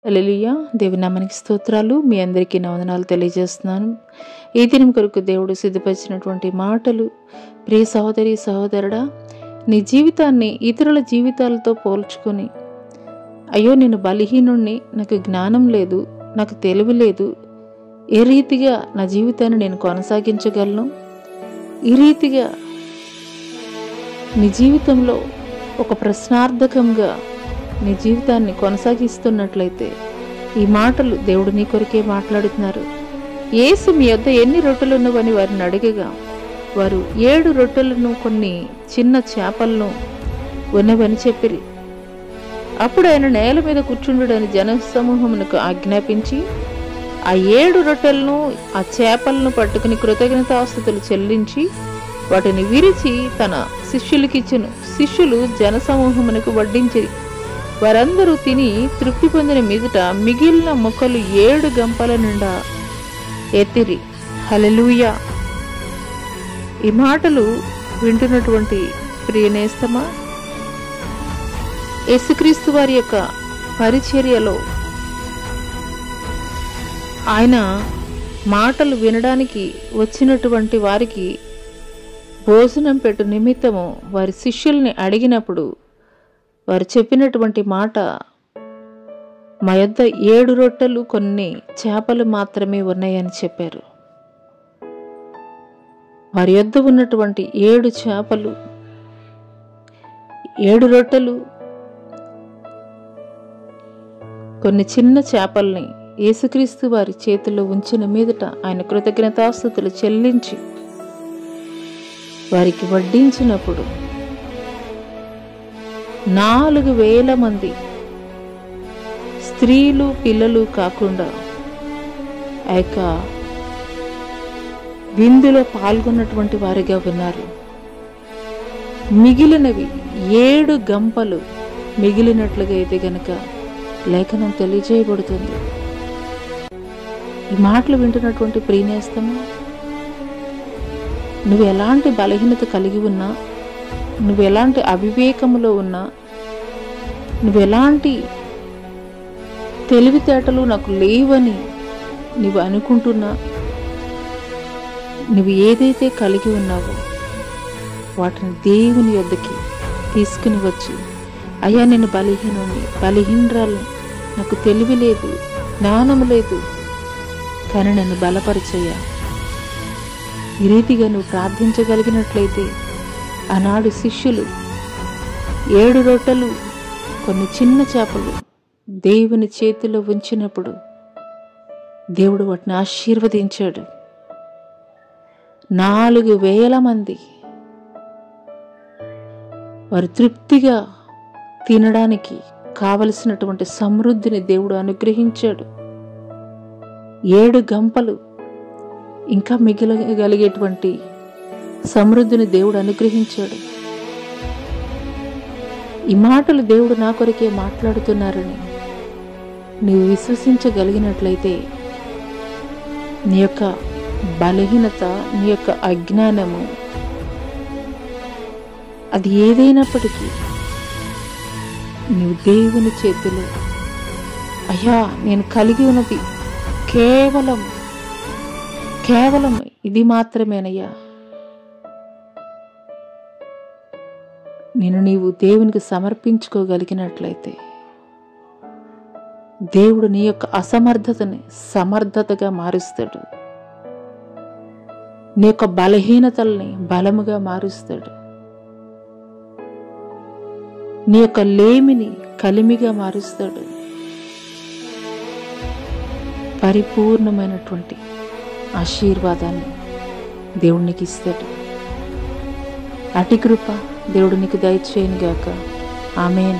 హల్లెలూయా. దేవుని నామానికి స్తోత్రాలు. మీ అందరికీ నా వందనాలు తెలియజేస్తున్నాను. ఈ దినం కొరకు దేవుడు సిద్ధపరిచినటువంటి మాటలు, ప్రియ సహోదరి సహోదరుడా, నీ జీవితాన్ని ఇతరుల జీవితాలతో పోల్చుకొని, అయ్యో నేను బలహీనుణ్ణి, నాకు జ్ఞానం లేదు, నాకు తెలివి లేదు, ఏ రీతిగా నా జీవితాన్ని నేను కొనసాగించగలను, ఈ రీతిగా నీ జీవితంలో ఒక ప్రశ్నార్థకంగా నీ జీవితాన్ని కొనసాగిస్తున్నట్లయితే ఈ మాటలు దేవుడు నీ కొరకే మాట్లాడుతున్నారు. యేసు మీ యొద్ద ఎన్ని రొట్టెలు ఉన్నవని వారిని అడగగా వారు 7 రొట్టెలను కొన్ని చిన్న చేపలను ఉన్నవని చెప్పిరి. అప్పుడు ఆయన నేల మీద కూర్చుండుడని జనసమూహమునకు ఆజ్ఞాపించి ఆ 7 రొట్టెలను ఆ చేపలను పట్టుకుని కృతజ్ఞతాస్తుతులు చెల్లించి వాటిని విరిచి తన శిష్యులకిచ్చెను. శిష్యులు జనసమూహమునకు వడ్డించిరి. వారందరూ తిని తృప్తి పొందిన మీదట మిగిలిన ముక్కలు 7 గంపల నిండా ఎత్తిరి. హల్లెలూయా. ఈ మాటలు వింటున్నటువంటి ప్రియనేస్తమా, యేసుక్రీస్తు వారి యొక్క పరిచర్యలో ఆయన మాటలు వినడానికి వచ్చినటువంటి వారికి భోజనం పెట్టు నిమిత్తము వారి శిష్యుల్ని అడిగినప్పుడు వారు చెప్పినటువంటి మాట, మా యొద్ద 7 రొట్టెలు కొన్ని చేపలు మాత్రమే ఉన్నాయని చెప్పారు. వారి యొద్ద ఉన్నటువంటి 7 చేపలు, 7 రొట్టెలు, కొన్ని చిన్న చేపల్ని యేసుక్రీస్తు వారి చేతిలో ఉంచిన మీదట ఆయన కృతజ్ఞతాస్తుతులు చెల్లించి వారికి వడ్డించినప్పుడు 4,000 మంది స్త్రీలు పిల్లలు కాకుండా ఆ యొక్క విందులో పాల్గొన్నటువంటి వారిగా ఉన్నారు. మిగిలినవి 7 గంపలు మిగిలినట్లుగా అయితే గనక లేఖనం తెలియజేయబడుతుంది. ఈ మాటలు వింటున్నటువంటి ప్రియనేస్తమా, నువ్వు ఎలాంటి బలహీనత కలిగి ఉన్నా, నువ్వు ఎలాంటి అవివేకములో ఉన్నా, నువ్వు ఎలాంటి తెలివితేటలు నాకు లేవని నువ్వు అనుకుంటున్నా, నువ్వు ఏదైతే కలిగి ఉన్నావో వాటిని దేవుని యొద్దకి తీసుకుని వచ్చి, అయ్యా నేను బలహీనరాల్ని, నాకు తెలివి లేదు, జ్ఞానము లేదు, కానీ నన్ను బలపరిచయ్యా. ఈ రీతిగా నువ్వు ప్రార్థించగలిగినట్లయితే ఆనాడు శిష్యులు 7 రొట్టెలు కొన్ని చిన్న చేపలు దేవుని చేతిలో ఉంచినప్పుడు దేవుడు వాటిని ఆశీర్వదించాడు. 4,000 మంది వారు తృప్తిగా తినడానికి కావలసినటువంటి సమృద్ధిని దేవుడు అనుగ్రహించాడు. 7 గంపలు ఇంకా మిగిలగలిగేటువంటి సమృద్ధిని దేవుడు అనుగ్రహించాడు. ఈ మాటలు దేవుడు నా కొరకే మాట్లాడుతున్నారని నీవు విశ్వసించగలిగినట్లయితే నీ యొక్క బలహీనత, నీ యొక్క అజ్ఞానము, అది ఏదైనప్పటికీ నీవు దేవుని చేతిలో, అయ్యా నేను కలిగి ఉన్నది కేవలం ఇది మాత్రమేనయ్యా, నీవు దేవునికి సమర్పించుకోగలిగినట్లయితే దేవుడు నీ యొక్క అసమర్థతని సమర్థతగా మారుస్తాడు. నీ యొక్క బలహీనతల్ని బలముగా మారుస్తాడు. నీ యొక్క లేమిని కలిమిగా మారుస్తాడు. పరిపూర్ణమైనటువంటి ఆశీర్వాదాన్ని దేవుడు నీకు ఇస్తాడు. అటి కృప దేవుడు నీకు దయచేయను గాక. ఆమేన్.